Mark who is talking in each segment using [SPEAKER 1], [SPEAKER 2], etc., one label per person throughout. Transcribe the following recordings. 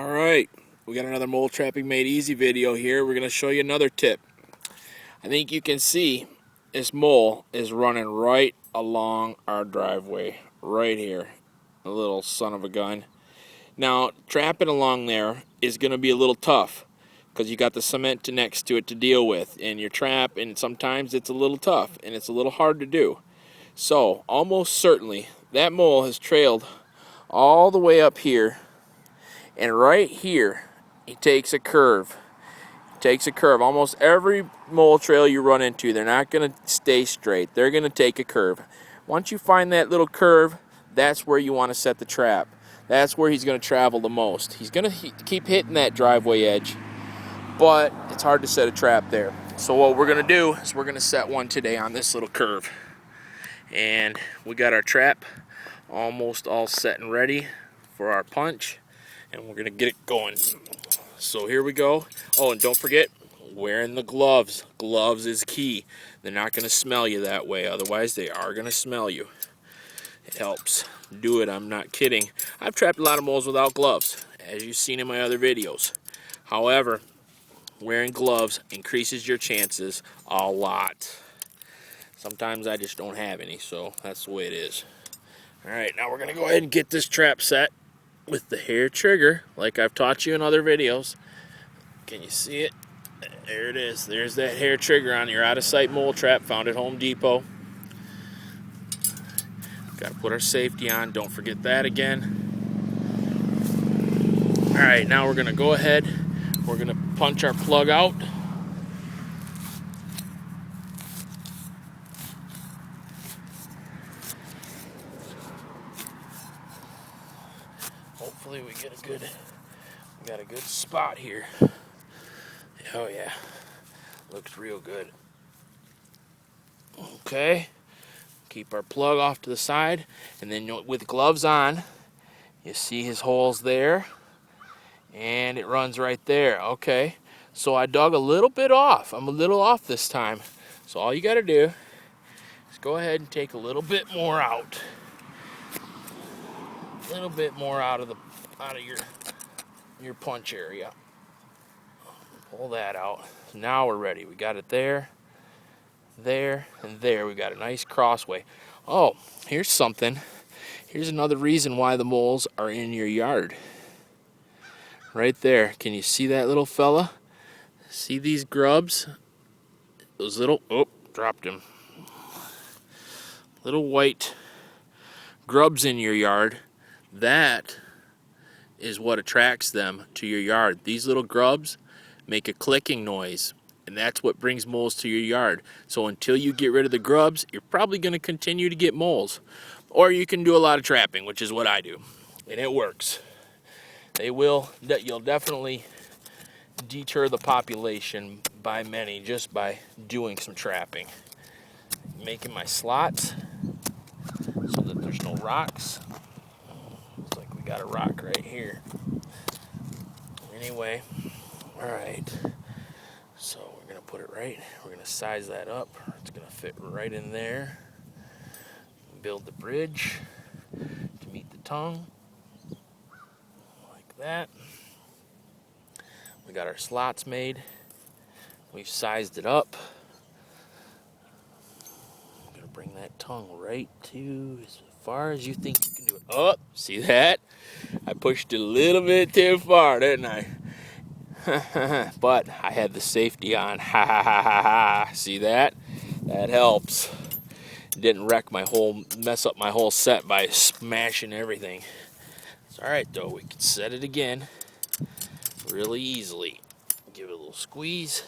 [SPEAKER 1] Alright, we got another mole trapping made easy video here. We're going to show you another tip. I think you can see this mole is running right along our driveway, right here. A little son of a gun. Now, trapping along there is going to be a little tough because you got the cement next to it to deal with, and your trap, and sometimes it's a little tough and it's a little hard to do. So, almost certainly, that mole has trailed all the way up here. And right here, he takes a curve. Almost every mole trail you run into, they're not going to stay straight. They're going to take a curve. Once you find that little curve, that's where you want to set the trap. That's where he's going to travel the most. He's going to keep hitting that driveway edge, but it's hard to set a trap there. So what we're going to do is we're going to set one today on this little curve. And we got our trap almost all set and ready for our punch. And we're going to get it going. So here we go. Oh, and don't forget, wearing the gloves. Gloves is key. They're not going to smell you that way. Otherwise, they are going to smell you. It helps. Do it. I'm not kidding. I've trapped a lot of moles without gloves, as you've seen in my other videos. However, wearing gloves increases your chances a lot. Sometimes I just don't have any, so that's the way it is. All right, now we're going to go ahead and get this trap set with the hair trigger, like I've taught you in other videos. Can you see it? There it is. There's that hair trigger on your out-of-sight mole trap found at Home Depot. Got to put our safety on. Don't forget that again. All right, now we're going to go ahead. We're going to punch our plug out. Hopefully we got a good spot here. Oh yeah, looks real good. Okay, keep our plug off to the side, and then with gloves on, you see his holes there, and it runs right there. Okay, so I dug a little bit off. I'm a little off this time. So all you got to do is go ahead and take a little bit more out. A little bit more out of your punch area. Pull that out. Now we're ready. We got it there, there, and there. We got a nice crossway. Oh, here's something. Here's another reason why the moles are in your yard. Right there. Can you see that little fella? See these grubs? Those little, oh, dropped him. Little white grubs in your yard. That is what attracts them to your yard. These little grubs make a clicking noise, and that's what brings moles to your yard. So until you get rid of the grubs, you're probably going to continue to get moles. Or you can do a lot of trapping, which is what I do, and it works. You'll definitely deter the population by many just by doing some trapping. Making my slots so that there's no rocks. Looks like we got a rock right here. Anyway, all right. So we're gonna put it right. We're gonna size that up. It's gonna fit right in there. Build the bridge to meet the tongue, like that. We got our slots made. We've sized it up. I'm gonna bring that tongue right to as far as you think you can do it. Oh, see that? I pushed it a little bit too far, didn't I? But I had the safety on. Ha ha ha ha ha. See that? That helps. Didn't mess up my whole set by smashing everything. It's alright though. We can set it again really easily. Give it a little squeeze.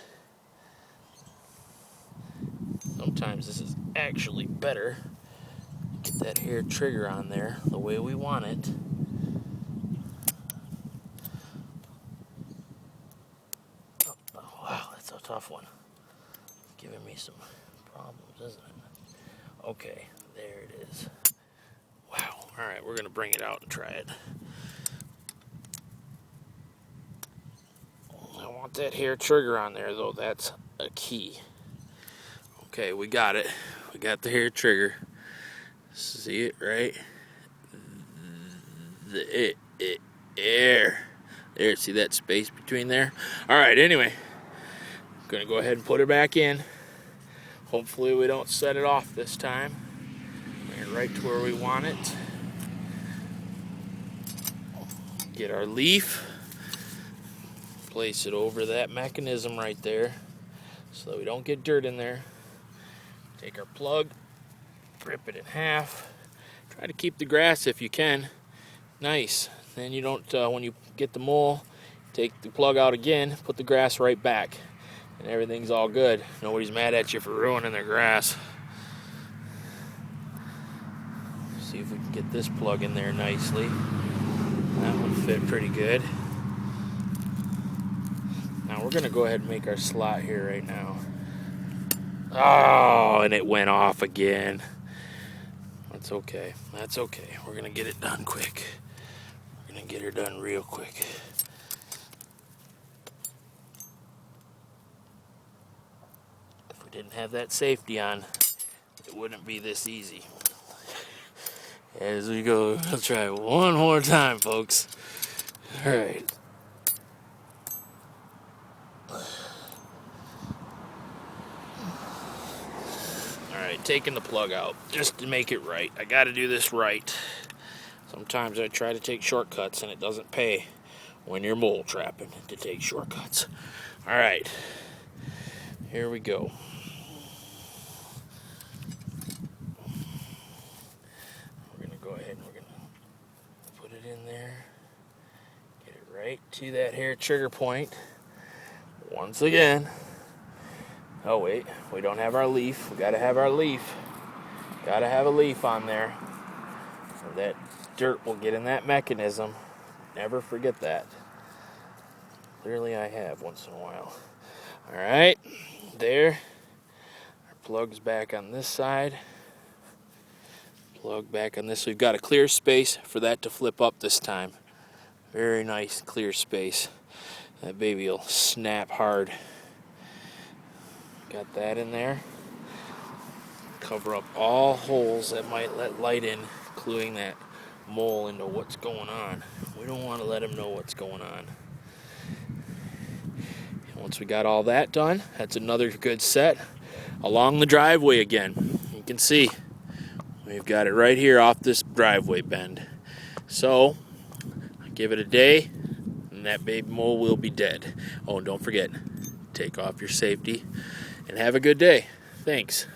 [SPEAKER 1] Sometimes this is actually better. Get that hair trigger on there the way we want it. Oh, wow, that's a tough one. It's giving me some problems, isn't it? Okay, there it is. Wow. All right, we're going to bring it out and try it. I want that hair trigger on there, though. That's a key. Okay, we got it. We got the hair trigger. See it, right? There. There, see that space between there? Alright, anyway, I'm going to go ahead and put it back in. Hopefully we don't set it off this time. Bring it right to where we want it. Get our leaf. Place it over that mechanism right there so that we don't get dirt in there. Take our plug, rip it in half. Try to keep the grass if you can nice. Then you don't, when you get the mole, take the plug out again, put the grass right back, and everything's all good. Nobody's mad at you for ruining their grass. See if we can get this plug in there nicely. That one fit pretty good. Now we're going to go ahead and make our slot here right now. Oh, and it went off again. That's okay. That's okay. We're going to get it done quick. We're going to get her done real quick. If we didn't have that safety on, it wouldn't be this easy. As we go, we'll try one more time, folks. All right. Alright, taking the plug out just to make it right. I got to do this right. Sometimes I try to take shortcuts and it doesn't pay when you're mole trapping to take shortcuts. Alright, here we go. We're going to go ahead and we're going to put it in there. Get it right to that hair trigger point. Once again. Oh wait, we don't have our leaf. We gotta have our leaf. Gotta have a leaf on there. So that dirt will get in that mechanism. Never forget that. Clearly I have once in a while. Alright, there. Our plug's back on this side. Plug back on this. We've got a clear space for that to flip up this time. Very nice clear space. That baby will snap hard. Got that in there. Cover up all holes that might let light in, including that mole, into what's going on. We don't want to let him know what's going on. And once we got all that done, that's another good set. Along the driveway again. You can see we've got it right here off this driveway bend. So, give it a day, and that baby mole will be dead. Oh, and don't forget, take off your safety. And have a good day. Thanks.